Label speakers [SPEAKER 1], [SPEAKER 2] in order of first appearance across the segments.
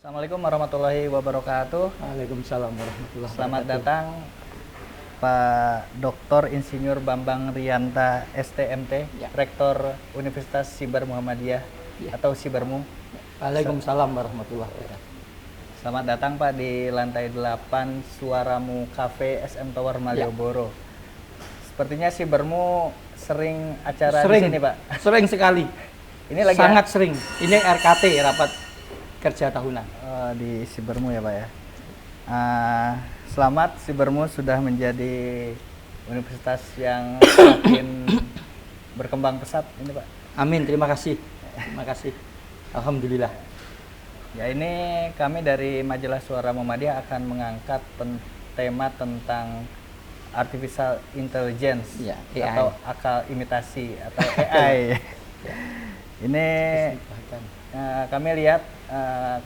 [SPEAKER 1] Assalamualaikum warahmatullahi wabarakatuh.
[SPEAKER 2] Waalaikumsalam warahmatullahi
[SPEAKER 1] Selamat
[SPEAKER 2] wabarakatuh.
[SPEAKER 1] datang Pak Dr. Insinyur Bambang Rianta STMT,
[SPEAKER 2] Ya.
[SPEAKER 1] Rektor Universitas Sibar Muhammadiyah
[SPEAKER 2] Ya.
[SPEAKER 1] atau Sibarmu.
[SPEAKER 2] Waalaikumsalam warahmatullahi wabarakatuh.
[SPEAKER 1] Selamat datang Pak di lantai 8 Suaramu Cafe SM Tower Malioboro. Sepertinya Sibarmu sering acara di sini Pak.
[SPEAKER 2] Sering sekali.
[SPEAKER 1] Ini lagi
[SPEAKER 2] Sangat sering. Ini RKT, rapat kerja tahunan.
[SPEAKER 1] di Sibarmu ya Pak ya. Selamat, Sibarmu sudah menjadi universitas yang semakin berkembang pesat ini Pak.
[SPEAKER 2] Amin, terima kasih. Terima kasih. Alhamdulillah.
[SPEAKER 1] Ya, ini kami dari Majalah Suara Muhammadiyah akan mengangkat tema tentang artificial intelligence,
[SPEAKER 2] Ya, AI.
[SPEAKER 1] atau akal imitasi atau AI. Ini kami lihat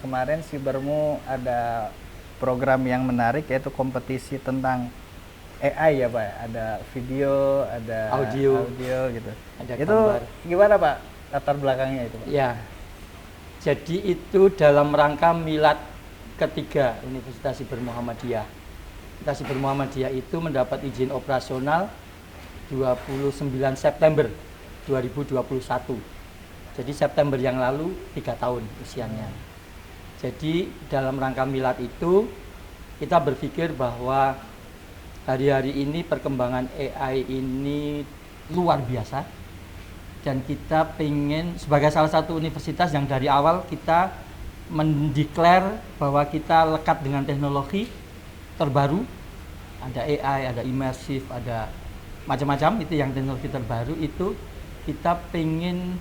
[SPEAKER 1] kemarin Sibarmu ada program yang menarik yaitu kompetisi tentang AI ya Pak. Ada video, ada
[SPEAKER 2] Audio
[SPEAKER 1] gitu.
[SPEAKER 2] ada
[SPEAKER 1] Itu
[SPEAKER 2] gambar.
[SPEAKER 1] gimana Pak latar belakangnya itu Pak?
[SPEAKER 2] Ya. Jadi itu dalam rangka milad ketiga Universitas Sibar Muhammadiyah. Universitas Sibar Muhammadiyah itu mendapat izin operasional 29 September 2021. Jadi September yang lalu 3 tahun usianya. Jadi dalam rangka milad itu kita berpikir bahwa hari-hari ini perkembangan AI ini luar biasa, dan kita pengen sebagai salah satu universitas yang dari awal kita mendeklar bahwa kita lekat dengan teknologi terbaru, ada AI, ada imersif, ada macam-macam, itu yang teknologi terbaru itu kita pengen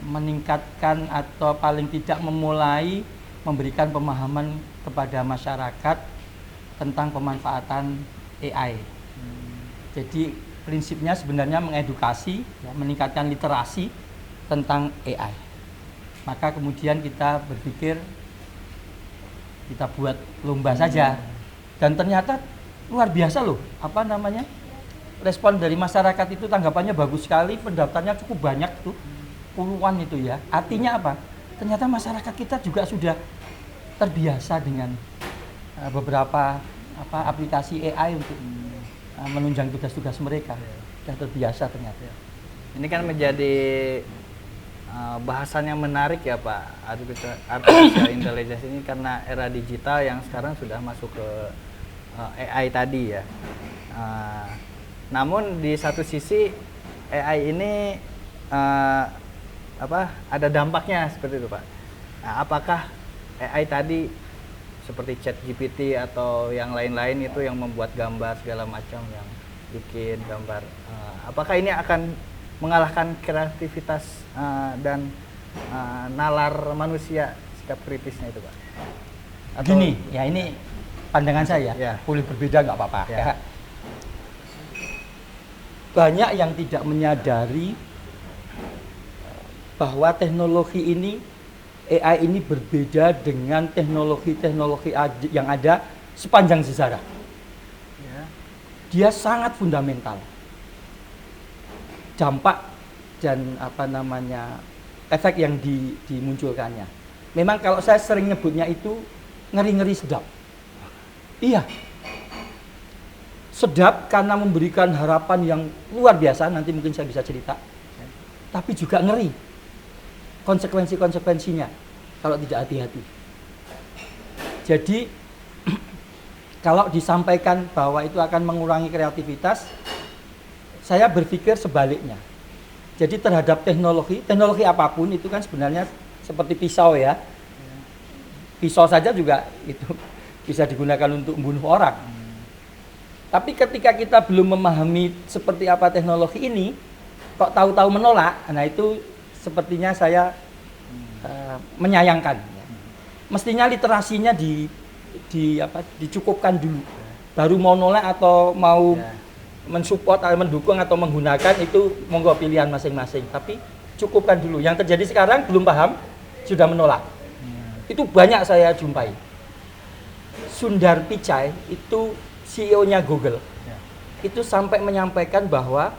[SPEAKER 2] meningkatkan atau paling tidak memulai memberikan pemahaman kepada masyarakat tentang pemanfaatan AI. Jadi prinsipnya sebenarnya mengedukasi, ya, meningkatkan literasi tentang AI. Maka kemudian kita berpikir kita buat lomba saja, dan ternyata luar biasa loh, respon dari masyarakat itu, tanggapannya bagus sekali, pendaftarnya cukup banyak tuh, puluhan itu ya. Artinya apa? Ternyata masyarakat kita juga sudah terbiasa dengan beberapa aplikasi AI untuk menunjang tugas-tugas mereka. Sudah terbiasa ternyata.
[SPEAKER 1] Ini kan menjadi bahasan yang menarik ya Pak, artificial intelligence ini, karena era digital yang sekarang sudah masuk ke AI tadi ya. Namun di satu sisi AI ini ada dampaknya seperti itu Pak. Nah, apakah AI tadi seperti ChatGPT atau yang lain-lain itu yang membuat gambar segala macam, yang bikin gambar, apakah ini akan mengalahkan kreativitas dan nalar manusia, sikap kritisnya itu Pak? Atau
[SPEAKER 2] Gini, ya ini pandangan saya,
[SPEAKER 1] ya,
[SPEAKER 2] boleh berbeda nggak apa-apa.
[SPEAKER 1] Ya.
[SPEAKER 2] Banyak yang tidak menyadari bahwa teknologi ini, AI ini berbeda dengan teknologi-teknologi yang ada sepanjang sejarah.
[SPEAKER 1] Ya.
[SPEAKER 2] Dia sangat fundamental. Dampak dan efek yang dimunculkannya. Memang kalau saya sering nyebutnya itu ngeri-ngeri sedap. Iya. Sedap karena memberikan harapan yang luar biasa, nanti mungkin saya bisa cerita. Tapi juga ngeri konsekuensi-konsekuensinya kalau tidak hati-hati. Jadi kalau disampaikan bahwa itu akan mengurangi kreativitas, saya berpikir sebaliknya. Jadi terhadap teknologi apapun itu kan sebenarnya seperti pisau ya. Pisau saja juga itu bisa digunakan untuk membunuh orang. Tapi ketika kita belum memahami seperti apa teknologi ini, kok tahu-tahu menolak, nah itu sepertinya saya menyayangkan. Mestinya literasinya dicukupkan dulu. Baru mau nolak atau mau mensupport atau mendukung atau menggunakan, itu monggo pilihan masing-masing. Tapi cukupkan dulu. Yang terjadi sekarang belum paham, sudah menolak. Itu banyak saya jumpai. Sundar Pichai itu CEO-nya Google. Itu sampai menyampaikan bahwa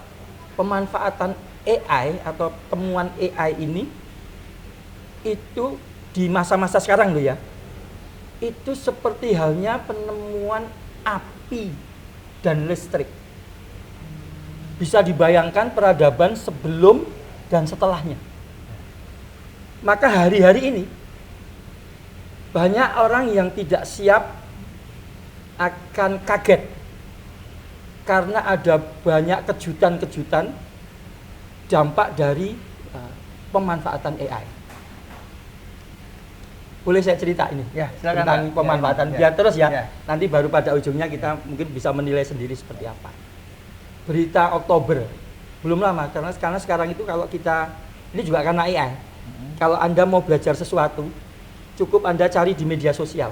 [SPEAKER 2] pemanfaatan AI atau temuan AI ini itu di masa-masa sekarang loh ya, itu seperti halnya penemuan api dan listrik. Bisa dibayangkan peradaban sebelum dan setelahnya. Maka hari-hari ini banyak orang yang tidak siap akan kaget karena ada banyak kejutan-kejutan dampak dari pemanfaatan AI. Boleh saya cerita ini?
[SPEAKER 1] Ya, silakan,
[SPEAKER 2] tentang
[SPEAKER 1] Pak.
[SPEAKER 2] pemanfaatan.
[SPEAKER 1] Ya,
[SPEAKER 2] Biar terus ya.
[SPEAKER 1] ya.
[SPEAKER 2] Nanti baru pada ujungnya kita mungkin bisa menilai sendiri seperti apa. Berita Oktober belum lama karena sekarang itu kalau kita ini juga karena AI. Kalau Anda mau belajar sesuatu, cukup Anda cari di media sosial.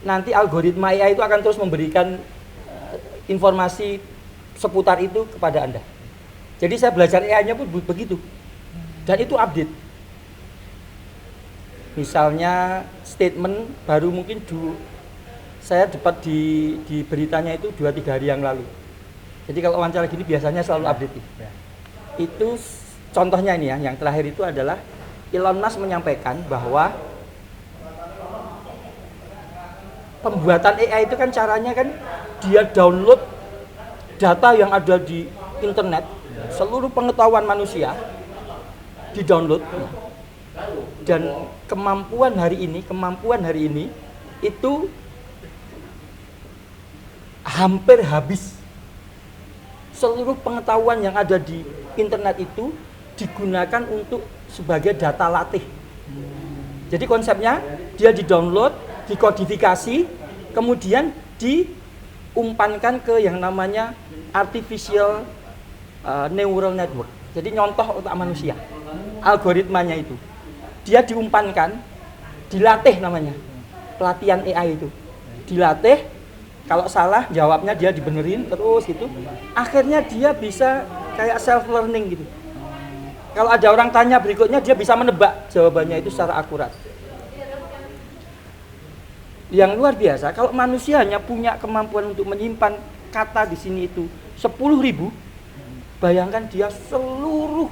[SPEAKER 2] Nanti algoritma AI itu akan terus memberikan informasi seputar itu kepada Anda. Jadi saya belajar AI-nya pun begitu. Dan itu update. Misalnya statement baru mungkin saya dapat di beritanya itu 2-3 hari yang lalu. Jadi kalau wawancara gini biasanya selalu update.
[SPEAKER 1] Ya.
[SPEAKER 2] Itu contohnya ini ya, yang terakhir itu adalah Elon Musk menyampaikan bahwa pembuatan AI itu kan caranya kan dia download data yang ada di internet, seluruh pengetahuan manusia di-download. Dan kemampuan hari ini itu hampir habis. Seluruh pengetahuan yang ada di internet itu digunakan untuk sebagai data latih. Jadi konsepnya dia di-download, dikodifikasi, kemudian diumpankan ke yang namanya artificial neural network. Jadi nyontoh otak manusia. Algoritmanya itu. Dia diumpankan, dilatih namanya. Pelatihan AI itu. Dilatih, kalau salah jawabnya dia dibenerin terus gitu. Akhirnya dia bisa kayak self learning gitu. Kalau ada orang tanya berikutnya dia bisa menebak jawabannya itu secara akurat. Yang luar biasa, kalau manusia hanya punya kemampuan untuk menyimpan kata di sini itu 10.000, bayangkan dia seluruh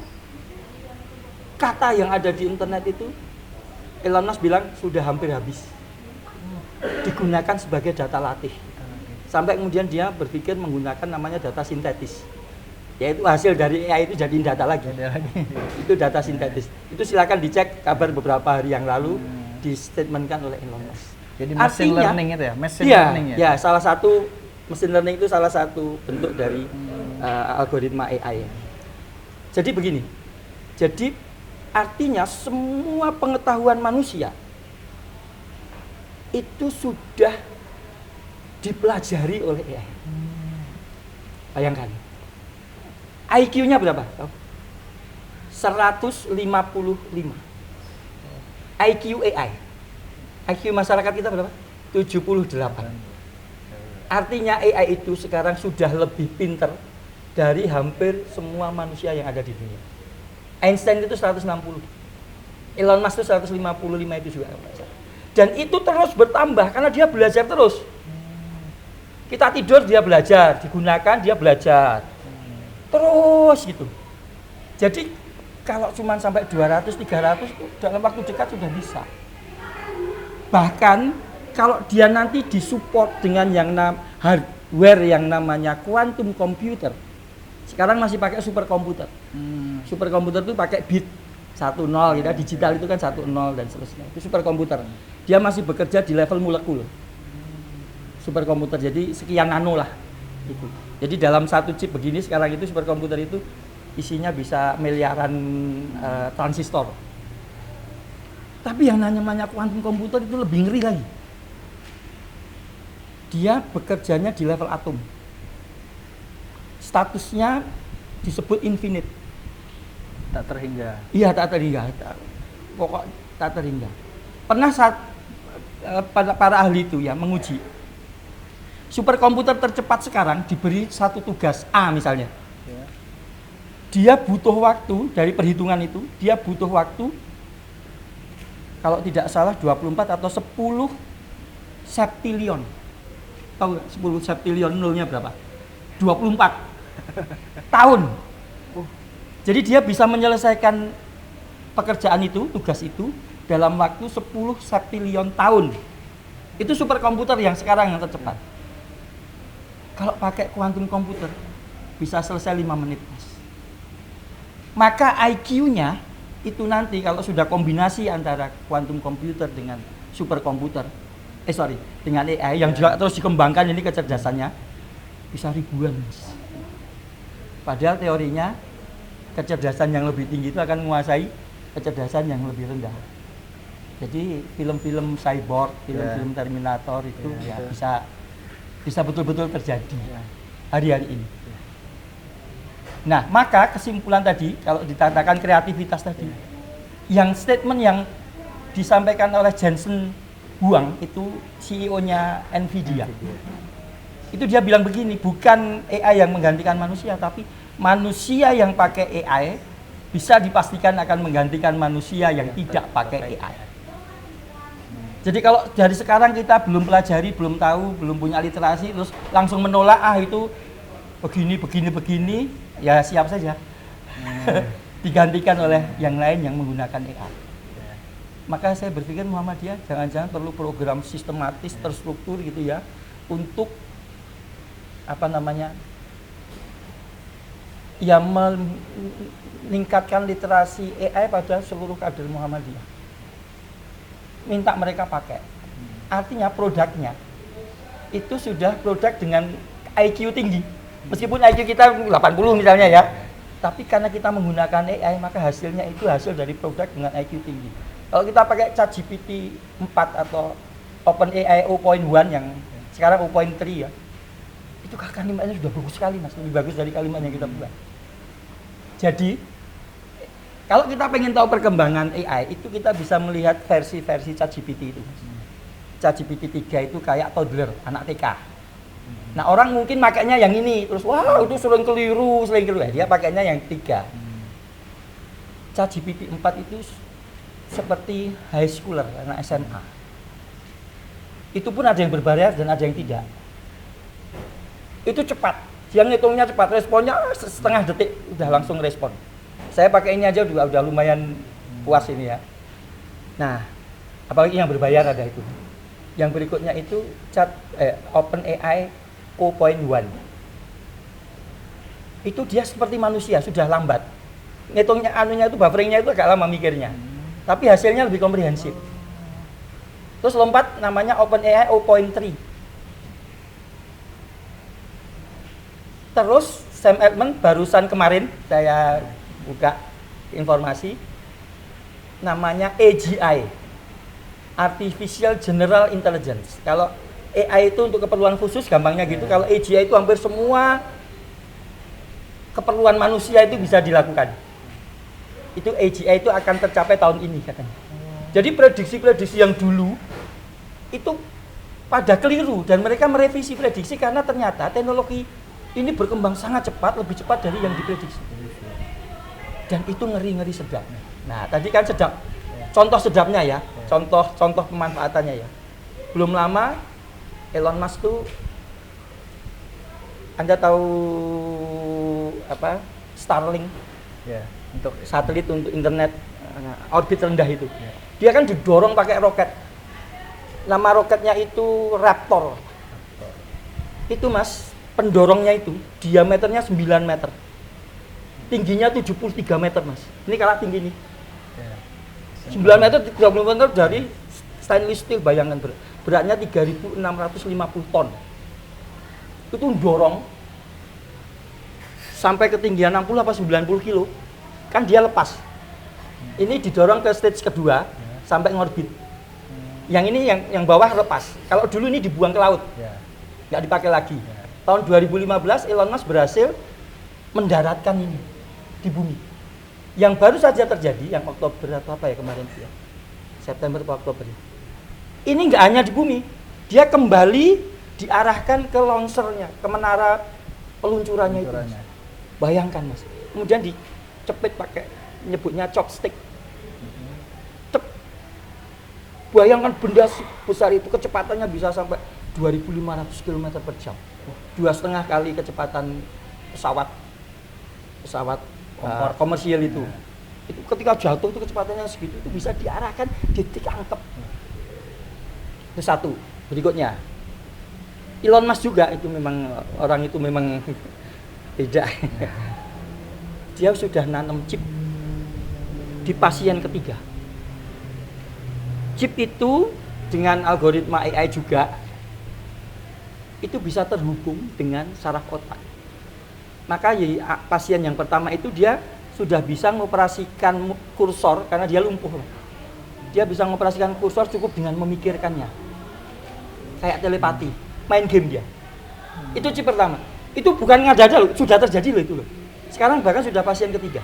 [SPEAKER 2] kata yang ada di internet itu, Elon Musk bilang sudah hampir habis. Digunakan sebagai data latih. Sampai kemudian dia berpikir menggunakan namanya data sintetis. Yaitu hasil dari AI itu jadiin data lagi. Itu data sintetis. Itu silakan dicek kabar beberapa hari yang lalu distatementkan oleh Elon Musk.
[SPEAKER 1] Jadi machine learning itu ya? Machine learning ya?
[SPEAKER 2] Ya, salah satu machine learning itu salah satu bentuk dari algoritma AI. Jadi begini. Jadi artinya semua pengetahuan manusia itu sudah dipelajari oleh AI. Bayangkan. IQ-nya berapa? 155. IQ AI. IQ masyarakat kita berapa? 78. Artinya AI itu sekarang sudah lebih pintar dari hampir semua manusia yang ada di dunia. Einstein itu 160. Elon Musk itu 155 itu juga. Dan itu terus bertambah karena dia belajar terus. Kita tidur dia belajar, digunakan dia belajar. Terus gitu. Jadi kalau cuma sampai 200, 300 itu dalam waktu dekat sudah bisa. Bahkan kalau dia nanti disupport dengan yang hardware yang namanya quantum computer. Sekarang masih pakai superkomputer. Superkomputer itu pakai bit 10 gitu. Digital itu kan 10 dan seterusnya. Itu superkomputer. Dia masih bekerja di level molekul. Superkomputer jadi sekian nano lah gitu. Jadi dalam satu chip begini sekarang itu superkomputer itu isinya bisa miliaran transistor. Tapi yang namanya quantum komputer itu lebih ngeri lagi. Dia bekerjanya di level atom. Statusnya disebut infinite.
[SPEAKER 1] Tak terhingga.
[SPEAKER 2] Iya, tak terhingga. Pokok tak terhingga. Pernah para ahli itu ya menguji. Superkomputer tercepat sekarang diberi satu tugas A misalnya.
[SPEAKER 1] Ya.
[SPEAKER 2] Dia butuh waktu dari perhitungan itu, dia butuh waktu kalau tidak salah 24 atau 10 septilion. Tahu nggak 10 septilion nolnya berapa? 24 tahun. Jadi dia bisa menyelesaikan pekerjaan itu, tugas itu dalam waktu 10 septilion tahun. Itu superkomputer yang sekarang yang tercepat. Kalau pakai quantum komputer bisa selesai 5 menit, Mas. Maka IQ-nya itu nanti kalau sudah kombinasi antara quantum komputer dengan superkomputer, dengan AI yang juga terus dikembangkan ini kecerdasannya bisa ribuan, Mas. Padahal teorinya kecerdasan yang lebih tinggi itu akan menguasai kecerdasan yang lebih rendah. Jadi film-film cyborg, film-film Terminator itu bisa betul-betul terjadi hari-hari ini. Nah, maka kesimpulan tadi kalau dikatakan kreativitas tadi, yang statement yang disampaikan oleh Jensen Huang itu CEO-nya Nvidia. Itu dia bilang begini, bukan AI yang menggantikan manusia, tapi manusia yang pakai AI bisa dipastikan akan menggantikan manusia yang tidak pakai AI. Jadi kalau dari sekarang kita belum pelajari, belum tahu, belum punya literasi, terus langsung menolak itu begini, ya siap saja digantikan oleh yang lain yang menggunakan AI. Maka saya berpikir Muhammadiyah jangan-jangan perlu program sistematis, terstruktur gitu ya, untuk meningkatkan literasi AI pada seluruh kader Muhammadiyah. Minta mereka pakai. Artinya produknya itu sudah produk dengan IQ tinggi. Meskipun IQ kita 80 misalnya ya, tapi karena kita menggunakan AI maka hasilnya itu hasil dari produk dengan IQ tinggi. Kalau kita pakai ChatGPT 4 atau OpenAI 0.1 yang sekarang 0.3 ya, itu kalimatnya sudah bagus sekali, Mas, lebih bagus dari kalimat yang kita buat. Jadi kalau kita pengen tahu perkembangan AI, itu kita bisa melihat versi-versi ChatGPT itu. ChatGPT 3 itu kayak toddler, anak TK. Nah, orang mungkin makainya yang ini, terus wah itu sering keliru. Dia pakainya yang 3. ChatGPT 4 itu seperti high schooler, anak SMA. Itu pun ada yang berbayar dan ada yang tidak. Itu cepat, dia ngitungnya cepat, responnya setengah detik udah langsung respon. Saya pakai ini aja udah lumayan puas ini ya. Nah, apalagi yang berbayar ada itu. Yang berikutnya itu OpenAI 0.1. Itu dia seperti manusia, sudah lambat. Ngitungnya itu bufferingnya itu agak lama mikirnya. Tapi hasilnya lebih komprehensif. Terus lompat namanya OpenAI 0.3. Terus Sam Altman barusan kemarin saya buka informasi namanya AGI, Artificial General Intelligence. Kalau AI itu untuk keperluan khusus gampangnya gitu, kalau AGI itu hampir semua keperluan manusia itu bisa dilakukan. Itu AGI itu akan tercapai tahun ini katanya. Jadi prediksi-prediksi yang dulu itu pada keliru dan mereka merevisi prediksi karena ternyata teknologi ini berkembang sangat cepat, lebih cepat dari yang diprediksi. Dan itu ngeri-ngeri sedap. Nah, tadi kan sedap. Contoh sedapnya ya, contoh pemanfaatannya ya. Belum lama Elon Musk tuh, Anda tahu apa? Starlink. Ya, untuk satelit untuk internet orbit rendah itu. Ya. Dia kan didorong pakai roket. Nama roketnya itu Raptor. Itu, Mas, pendorongnya itu diameternya 9 meter. Tingginya 73 meter, Mas. Ini kalah tinggi nih. 9 meter, 30 meter dari stainless steel, bayangkan beratnya 3.650 ton. Itu dorong sampai ketinggian 60 apa 90 kilo. Kan dia lepas. Ini didorong ke stage kedua sampai ngorbit. Yang ini yang bawah lepas. Kalau dulu ini dibuang ke laut. Nggak dipakai lagi. Tahun 2015 Elon Musk berhasil mendaratkan ini di bumi. Yang baru saja terjadi, yang Oktober atau apa ya kemarin ya, September atau Oktober ya. Ini nggak hanya di bumi, dia kembali diarahkan ke launchernya, ke menara peluncurannya itu. Bayangkan, Mas. Kemudian dicepit pakai, nyebutnya chopstick. Bayangkan benda besar itu kecepatannya bisa sampai 2.500 km per jam. 2,5 kali kecepatan pesawat komersial itu. Itu ketika jatuh itu kecepatannya segitu, itu bisa diarahkan, ditangkap. Itu satu. Berikutnya, Elon Musk juga itu memang orang itu memang beda. Dia sudah nanam chip di pasien ketiga. Chip itu dengan algoritma AI juga itu bisa terhubung dengan saraf otak. Maka pasien yang pertama itu dia sudah bisa mengoperasikan kursor karena dia lumpuh. Dia bisa mengoperasikan kursor cukup dengan memikirkannya. Kayak telepati, main game dia. Itu chip pertama. Itu bukan ngada-ngada loh, sudah terjadi loh itu loh. Sekarang bahkan sudah pasien ketiga.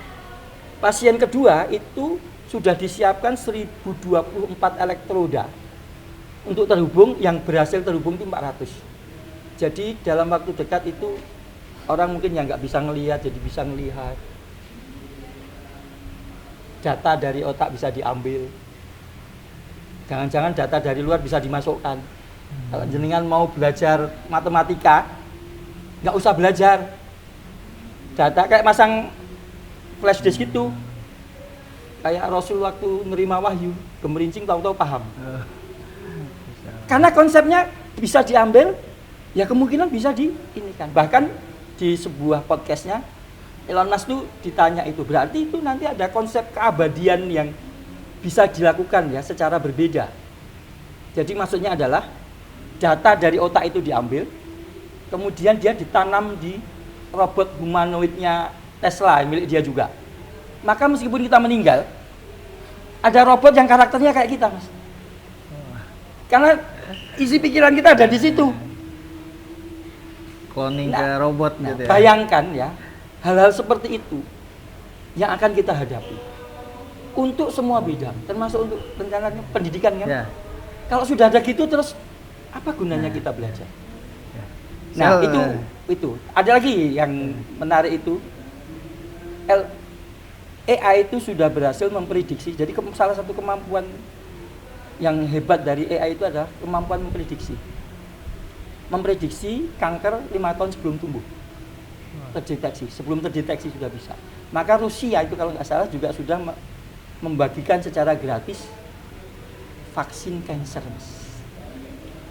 [SPEAKER 2] Pasien kedua itu sudah disiapkan 1024 elektroda untuk terhubung, yang berhasil terhubung itu 400. Jadi dalam waktu dekat itu orang mungkin yang nggak bisa ngelihat jadi bisa ngelihat. Data dari otak bisa diambil. Jangan-jangan data dari luar bisa dimasukkan. Kalau jenengan mau belajar matematika, nggak usah belajar. Data kayak masang flash disk itu. Kayak Rasul waktu nerima wahyu, gemerincing tahu-tahu paham. Karena konsepnya bisa diambil, ya kemungkinan bisa diinikan. Bahkan di sebuah podcastnya Elon Musk tuh ditanya itu, berarti itu nanti ada konsep keabadian yang bisa dilakukan ya secara berbeda. Jadi maksudnya adalah data dari otak itu diambil, kemudian dia ditanam di robot humanoidnya Tesla milik dia juga. Maka meskipun kita meninggal, ada robot yang karakternya kayak kita, Mas. Karena isi pikiran kita ada di situ.
[SPEAKER 1] Cloning ke robot gitu ya.
[SPEAKER 2] Bayangkan ya, hal-hal seperti itu yang akan kita hadapi untuk semua bidang, termasuk untuk rencana pendidikan kan. Ya. Kalau sudah ada gitu terus apa gunanya kita belajar? Ya. Nah, itu. Ada lagi yang menarik itu. AI itu sudah berhasil memprediksi. Jadi salah satu kemampuan yang hebat dari AI itu adalah kemampuan memprediksi. Memprediksi kanker 5 tahun sebelum tumbuh. Terdeteksi, sebelum terdeteksi sudah bisa. Maka Rusia itu kalau nggak salah juga sudah membagikan secara gratis vaksin kanker.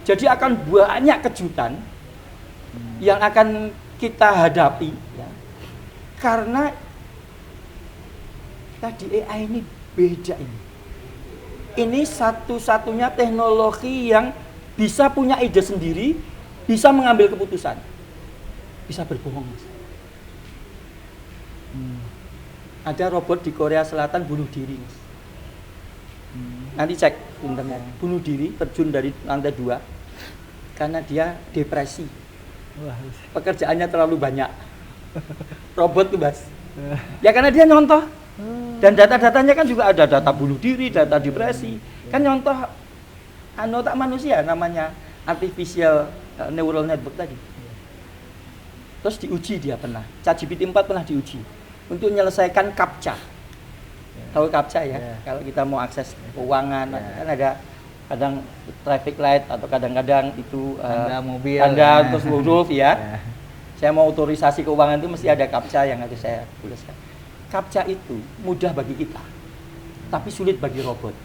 [SPEAKER 2] Jadi akan banyak kejutan yang akan kita hadapi ya. Karena tadi AI ini beda ini. Ini satu-satunya teknologi yang bisa punya ide sendiri, bisa mengambil keputusan, bisa berbohong. Ada robot di Korea Selatan bunuh diri. Nanti cek internet, bunuh diri, terjun dari lantai 2 karena dia depresi. Pekerjaannya terlalu banyak. Robot tuh, Mas. Ya karena dia nyontoh. Dan data-datanya kan juga ada data bunuh diri, data depresi. Kan nyontoh otak manusia namanya artificial neural network tadi. Terus diuji dia pernah. ChatGPT 4 pernah diuji untuk menyelesaikan CAPTCHA. Tahu CAPTCHA ya? Kalau kita mau akses keuangan kan ada kadang traffic light atau kadang-kadang itu
[SPEAKER 1] tanda mobil.
[SPEAKER 2] Tanda terus huruf ya. Saya mau otorisasi keuangan itu mesti ada CAPTCHA yang harus saya tuliskan. CAPTCHA itu mudah bagi kita, tapi sulit bagi robot.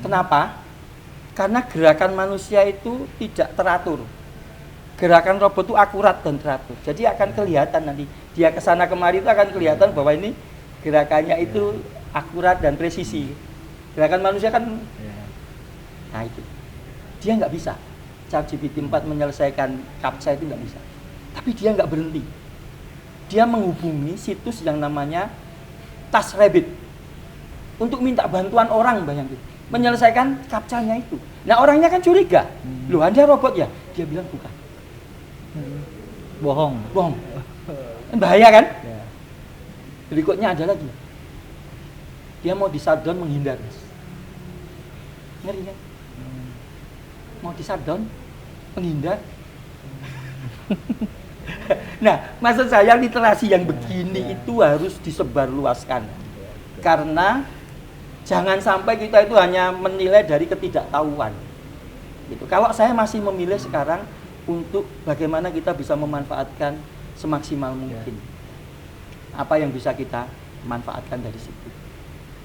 [SPEAKER 2] Kenapa? Karena gerakan manusia itu tidak teratur. Gerakan robot itu akurat dan teratur. Jadi akan kelihatan nanti dia kesana kemari itu akan kelihatan bahwa ini gerakannya itu akurat dan presisi. Gerakan manusia kan, nah itu dia nggak bisa. ChatGPT 4 menyelesaikan CAPTCHA itu nggak bisa. Tapi dia nggak berhenti. Dia menghubungi situs yang namanya TaskRabbit untuk minta bantuan orang, bayangin, menyelesaikan CAPTCHA-nya itu. Nah orangnya kan curiga, loh Anda robot ya? Dia bilang bukan.
[SPEAKER 1] Bohong.
[SPEAKER 2] Bahaya kan? Berikutnya ada lagi. Dia mau di shutdown menghindar. Ngeri kan? Mau di shutdown menghindar. Nah, maksud saya literasi yang begini itu harus disebarluaskan. Karena jangan sampai kita itu hanya menilai dari ketidaktahuan. Gitu. Kalau saya masih memilih sekarang untuk bagaimana kita bisa memanfaatkan semaksimal mungkin apa yang bisa kita manfaatkan dari situ.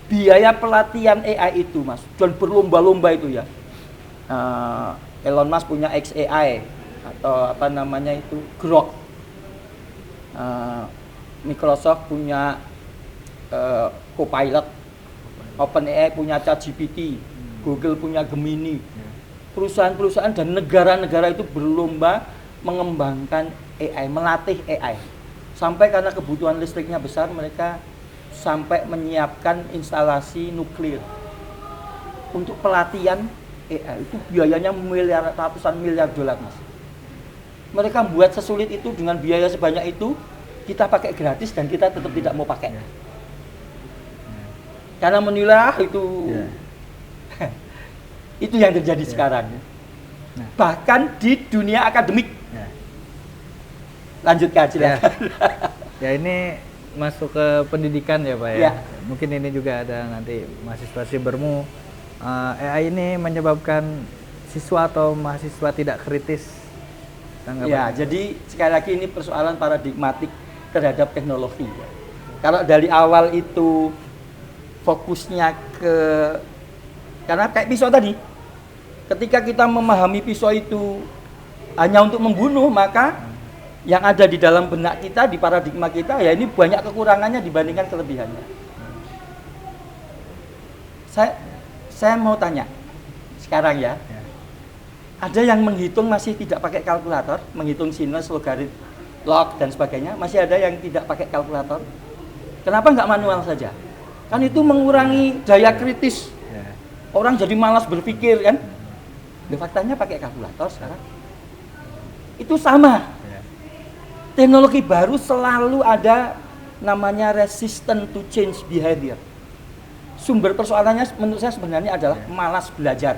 [SPEAKER 2] Biaya pelatihan AI itu Mas, dan berlomba-lomba itu ya. Elon Musk punya XAI atau apa namanya itu Grok. Microsoft punya Copilot, OpenAI punya ChatGPT, Google punya Gemini. Perusahaan-perusahaan dan negara-negara itu berlomba mengembangkan AI, melatih AI. Sampai karena kebutuhan listriknya besar, mereka sampai menyiapkan instalasi nuklir. Untuk pelatihan AI itu biayanya ratusan miliar dolar, Mas. Mereka buat sesulit itu dengan biaya sebanyak itu, kita pakai gratis dan kita tetap tidak mau pakai. Karena menilai itu itu yang terjadi sekarang. Bahkan di dunia akademik. Lanjut Kak, silakan.
[SPEAKER 1] Ya ini masuk ke pendidikan ya Pak ya. Mungkin ini juga ada nanti mahasiswa sibermu. AI ini menyebabkan siswa atau mahasiswa tidak kritis.
[SPEAKER 2] Ya, jadi sekali lagi ini persoalan paradigmatik terhadap teknologi. Kalau dari awal itu fokusnya karena kayak pisau tadi, ketika kita memahami pisau itu hanya untuk membunuh, maka yang ada di dalam benak kita, di paradigma kita, ya ini banyak kekurangannya dibandingkan kelebihannya. Saya mau tanya sekarang ya, ada yang menghitung masih tidak pakai kalkulator, menghitung sinus, logarit, log dan sebagainya, masih ada yang tidak pakai kalkulator. Kenapa nggak manual saja? Kan itu mengurangi daya kritis. Orang jadi malas berpikir kan. Faktanya pakai kalkulator sekarang. Itu sama. Teknologi baru selalu ada namanya resistant to change behavior. Sumber persoalannya menurut saya sebenarnya adalah malas belajar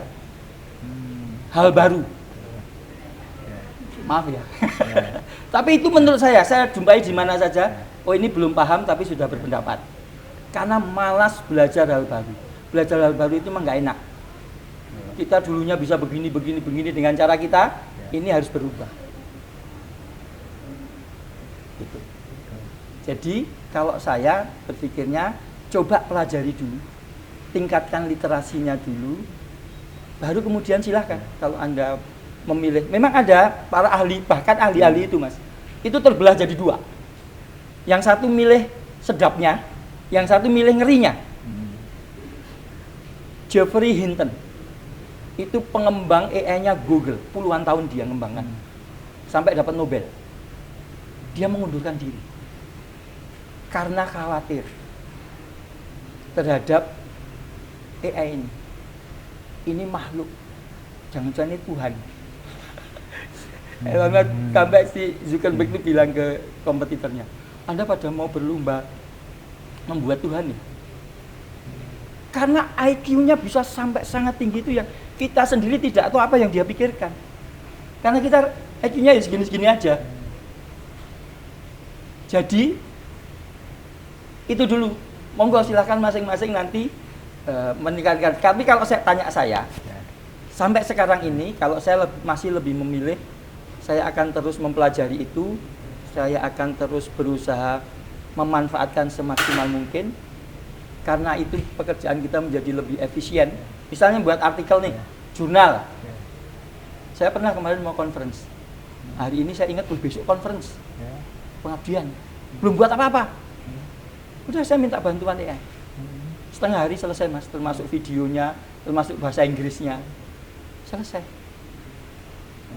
[SPEAKER 2] hal baru. Maaf ya. Tapi itu menurut saya jumpai di mana saja. Oh ini belum paham tapi sudah berpendapat. Karena malas belajar hal baru. Belajar hal baru itu memang nggak enak. Kita dulunya bisa begini dengan cara kita, ini harus berubah. Gitu. Jadi kalau saya berpikirnya coba pelajari dulu, tingkatkan literasinya dulu, baru kemudian silahkan kalau Anda memilih. Memang ada para ahli, bahkan ahli-ahli itu Mas, itu terbelah jadi dua. Yang satu milih sedapnya, yang satu milih ngerinya. Geoffrey Hinton itu pengembang AI-nya Google, puluhan tahun dia ngembangkan sampai dapat Nobel. Dia mengundurkan diri karena khawatir terhadap AI ini. Ini makhluk, jangan-jangan ini Tuhan. Sampai si Zuckerberg itu bilang ke kompetitornya, Anda pada mau berlomba membuat Tuhan nih. Karena IQ-nya bisa sampai sangat tinggi itu yang kita sendiri tidak tahu apa yang dia pikirkan. Karena kita IQ-nya ya segini-segini aja. Jadi itu dulu. Monggo silahkan masing-masing nanti meningkatkan. Tapi kalau saya tanya sampai sekarang ini kalau saya masih lebih memilih, saya akan terus mempelajari itu, saya akan terus berusaha memanfaatkan semaksimal mungkin. Karena itu pekerjaan kita menjadi lebih efisien. Misalnya buat artikel nih, jurnal. Saya pernah kemarin mau conference. Hari ini saya ingat besok conference. Pengabdian. Belum buat apa-apa. Udah saya minta bantuan AI. Setengah hari selesai Mas, termasuk videonya, termasuk bahasa Inggrisnya. Selesai.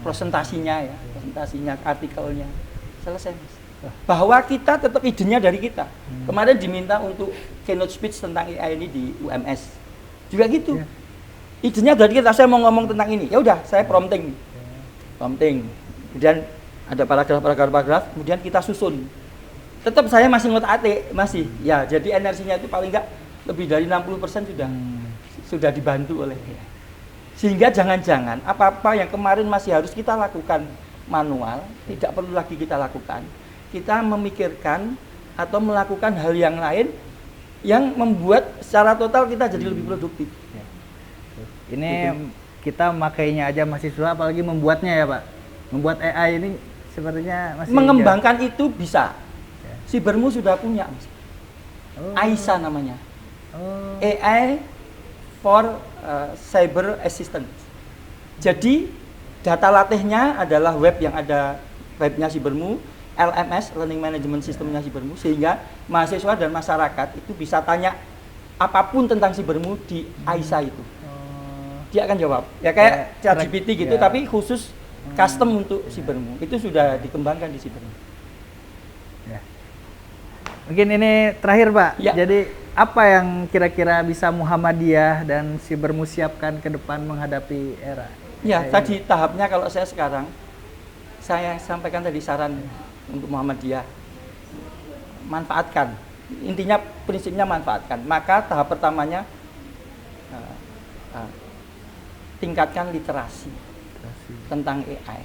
[SPEAKER 2] Presentasinya, artikelnya. Selesai Mas. Bahwa kita tetap idenya dari kita. Kemarin diminta untuk keynote speech tentang AI ini di UMS. Juga gitu. Idenya dari kita, saya mau ngomong tentang ini. Ya udah, saya prompting. Kemudian ada paragraf, kemudian kita susun. Tetap saya masih ngotak-atik, masih. Ya, jadi energinya itu paling enggak lebih dari 60% sudah dibantu oleh AI. Sehingga jangan-jangan apa-apa yang kemarin masih harus kita lakukan manual, tidak perlu lagi kita lakukan. Kita memikirkan atau melakukan hal yang lain yang membuat secara total kita jadi lebih produktif.
[SPEAKER 1] Ini kita makainya aja mahasiswa, apalagi membuatnya ya Pak. Membuat AI ini sepertinya masih
[SPEAKER 2] mengembangkan itu bisa. Sibermu sudah punya.
[SPEAKER 1] Oh.
[SPEAKER 2] AISA namanya.
[SPEAKER 1] Oh.
[SPEAKER 2] AI for Cyber Assistance. Jadi data latihnya adalah web yang ada webnya Sibermu, LMS Learning Management Systemnya Sibermu, sehingga mahasiswa dan masyarakat itu bisa tanya apapun tentang Sibermu di AISA itu. Dia akan jawab. Ya kayak ChatGPT gitu,
[SPEAKER 1] ya.
[SPEAKER 2] tapi khusus custom untuk Sibermu. Itu sudah dikembangkan di Sibermu.
[SPEAKER 1] Ya. Mungkin ini terakhir Pak.
[SPEAKER 2] Ya.
[SPEAKER 1] Jadi apa yang kira-kira bisa Muhammadiyah dan Sibermu siapkan ke depan menghadapi era?
[SPEAKER 2] Ya,
[SPEAKER 1] kayak
[SPEAKER 2] tadi
[SPEAKER 1] ini?
[SPEAKER 2] tahapnya kalau saya sekarang, saya sampaikan tadi saran untuk Muhammadiyah, manfaatkan. Intinya prinsipnya manfaatkan. Maka tahap pertamanya tingkatkan literasi tentang AI.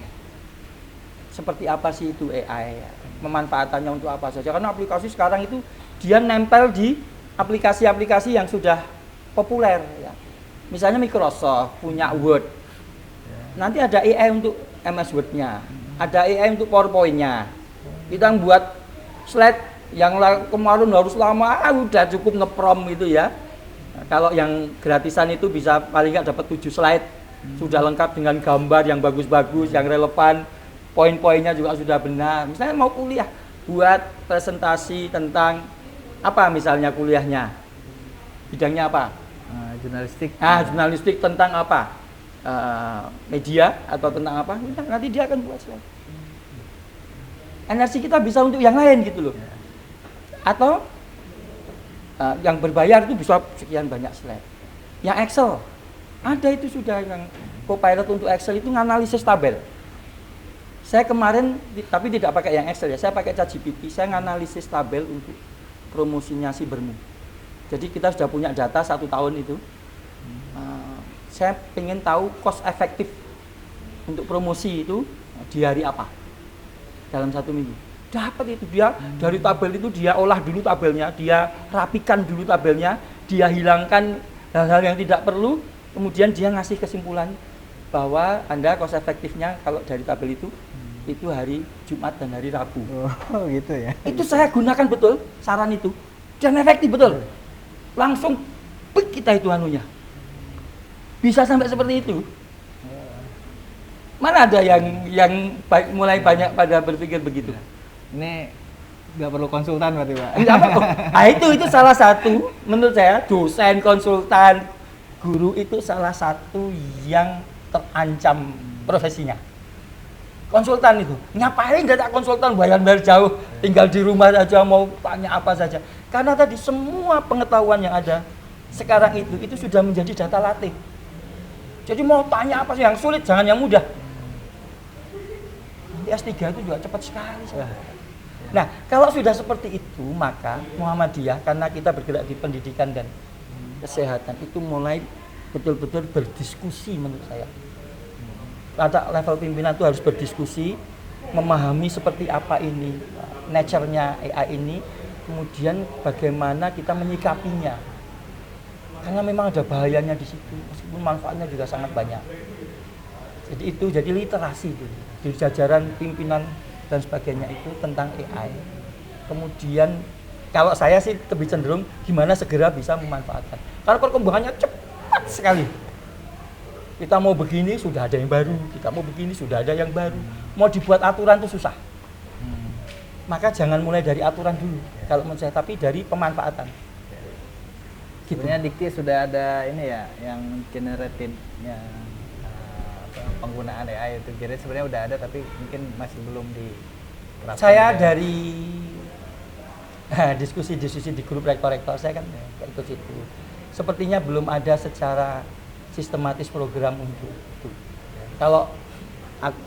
[SPEAKER 2] Seperti apa sih itu AI? Pemanfaatannya untuk apa saja? Karena aplikasi sekarang itu dia nempel di aplikasi-aplikasi yang sudah populer. Ya. Misalnya Microsoft punya Word. Nanti ada AI untuk MS Word-nya, ada AI untuk PowerPoint-nya. Kita buat slide yang kemarin harus lama, udah cukup ngeprom gitu ya. Nah, kalau yang gratisan itu bisa paling nggak dapat 7 slide, sudah lengkap dengan gambar yang bagus-bagus, yang relevan, poin-poinnya juga sudah benar. Misalnya mau kuliah, buat presentasi tentang apa misalnya kuliahnya, bidangnya apa?
[SPEAKER 1] Jurnalistik.
[SPEAKER 2] Jurnalistik tentang apa? Media atau tentang apa? Nanti dia akan buat slide. Energi kita bisa untuk yang lain gitu loh. Atau yang berbayar itu bisa sekian banyak slide. Yang Excel ada itu sudah, yang Copilot untuk Excel itu nganalisis tabel. Saya kemarin tapi tidak pakai yang Excel ya, saya pakai ChatGPT, saya nganalisis tabel untuk promosinya Sibermu. Jadi kita sudah punya data 1 tahun itu. Saya ingin tahu cost efektif untuk promosi itu di hari apa dalam 1 minggu. Dapat itu dia dari tabel itu, dia olah dulu tabelnya, dia rapikan dulu tabelnya, dia hilangkan hal-hal yang tidak perlu, kemudian dia ngasih kesimpulan bahwa Anda cost efektifnya kalau dari tabel itu hari Jumat dan hari Rabu.
[SPEAKER 1] Oh gitu ya.
[SPEAKER 2] Itu saya gunakan betul saran itu dan efektif betul. Langsung kita itu anunya. Bisa sampai seperti itu. Mana ada yang mulai banyak pada berpikir begitu.
[SPEAKER 1] Ini nggak perlu konsultan berarti Pak?
[SPEAKER 2] Enggak apa-apa. Nah, itu salah satu menurut saya, dosen, konsultan, guru itu salah satu yang terancam profesinya. Konsultan itu, ngapain datang konsultan bayar jauh, tinggal di rumah saja mau tanya apa saja. Karena tadi semua pengetahuan yang ada sekarang itu sudah menjadi data latih. Jadi mau tanya apa sih yang sulit, jangan yang mudah. Nanti S3 itu juga cepat sekali. Nah, kalau sudah seperti itu, maka Muhammadiyah, karena kita bergerak di pendidikan dan kesehatan, itu mulai betul-betul berdiskusi menurut saya. Pada level pimpinan itu harus berdiskusi, memahami seperti apa ini nature-nya AI ini, kemudian bagaimana kita menyikapinya. Karena memang ada bahayanya di situ, meskipun manfaatnya juga sangat banyak. Jadi itu, jadi literasi itu di jajaran pimpinan dan sebagainya itu tentang AI. Kemudian kalau saya sih lebih cenderung gimana segera bisa memanfaatkan. Karena perkembangannya cepat sekali. Kita mau begini sudah ada yang baru, kita mau begini sudah ada yang baru. Mau dibuat aturan itu susah. Maka jangan mulai dari aturan dulu kalau menurut saya, tapi dari pemanfaatan.
[SPEAKER 1] Sebenarnya Dikti sudah ada ini ya, yang generated yang penggunaan AI itu. Jadi sebenarnya udah ada tapi mungkin masih belum diterapkan.
[SPEAKER 2] Saya dari diskusi-diskusi di grup rektor-rektor saya kan ikut situ. Sepertinya belum ada secara sistematis program untuk itu. Kalau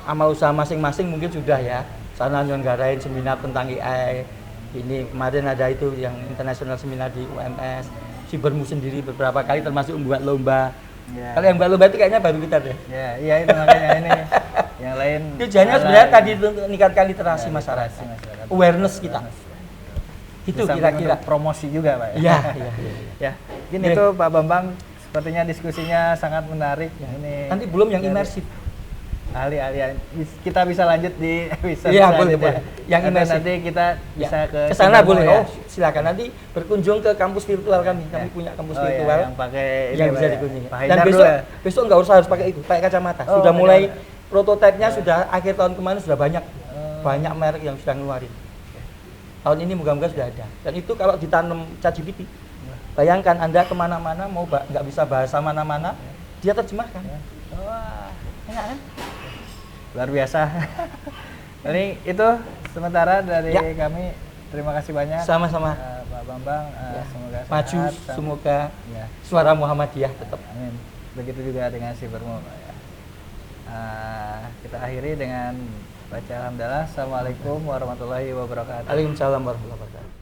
[SPEAKER 2] amal usaha masing-masing mungkin sudah ya. Sana nyelenggarain seminar tentang AI. Ini kemarin ada itu yang internasional seminar di UMS. Sibermu sendiri beberapa kali termasuk membuat lomba. Ya. Kalau yang buat lomba itu kayaknya baru kita deh.
[SPEAKER 1] Ya, iya itu makanya ini yang lain.
[SPEAKER 2] Tujuannya sebenarnya tadi untuk meningkatkan literasi masyarakat. Awareness kita. Itu kira-kira
[SPEAKER 1] promosi juga, Pak.
[SPEAKER 2] Iya.
[SPEAKER 1] Ya. Mungkin itu Pak Bambang, sepertinya diskusinya sangat menarik.
[SPEAKER 2] Ya. Ini nanti belum yang imersif.
[SPEAKER 1] ahli-ahlian. Kita bisa lanjut di episode
[SPEAKER 2] Iya, boleh,
[SPEAKER 1] selanjutnya.
[SPEAKER 2] boleh. Yang
[SPEAKER 1] Atau
[SPEAKER 2] immersive.
[SPEAKER 1] nanti kita bisa ke
[SPEAKER 2] sana
[SPEAKER 1] Cibermo
[SPEAKER 2] boleh.
[SPEAKER 1] ya.
[SPEAKER 2] Oh, silakan nanti berkunjung ke kampus virtual kami. Kami
[SPEAKER 1] Ya.
[SPEAKER 2] punya kampus
[SPEAKER 1] Oh, iya,
[SPEAKER 2] virtual
[SPEAKER 1] yang pakai ini,
[SPEAKER 2] yang
[SPEAKER 1] Pak,
[SPEAKER 2] bisa
[SPEAKER 1] ya.
[SPEAKER 2] dikunjungi.
[SPEAKER 1] Pak
[SPEAKER 2] Dan
[SPEAKER 1] Haidar
[SPEAKER 2] besok
[SPEAKER 1] dulu ya?
[SPEAKER 2] besok nggak usah harus pakai itu, pakai kacamata.
[SPEAKER 1] Oh,
[SPEAKER 2] Sudah mulai
[SPEAKER 1] kacamata.
[SPEAKER 2] prototipenya sudah akhir tahun kemarin sudah banyak merek yang sudah ngeluarin. Tahun ini moga-moga sudah ada. Dan itu kalau ditanam ChatGPT, bayangkan Anda kemana-mana mau nggak bisa bahasa mana-mana, dia terjemahkan.
[SPEAKER 1] Wah,
[SPEAKER 2] Enak kan?
[SPEAKER 1] luar biasa. Ini itu sementara dari
[SPEAKER 2] Ya.
[SPEAKER 1] kami. Terima kasih banyak.
[SPEAKER 2] Sama-sama.
[SPEAKER 1] Pak Bambang.
[SPEAKER 2] Ya.
[SPEAKER 1] Semoga
[SPEAKER 2] Maju,
[SPEAKER 1] sehat.
[SPEAKER 2] semoga
[SPEAKER 1] Ya.
[SPEAKER 2] suara Muhammadiyah tetap.
[SPEAKER 1] Amin. Begitu juga dengan Cibermo, Pak, ya. Kita akhiri dengan baca alhamdulillah. Assalamualaikum warahmatullahi wabarakatuh.
[SPEAKER 2] Waalaikumsalam warahmatullahi wabarakatuh.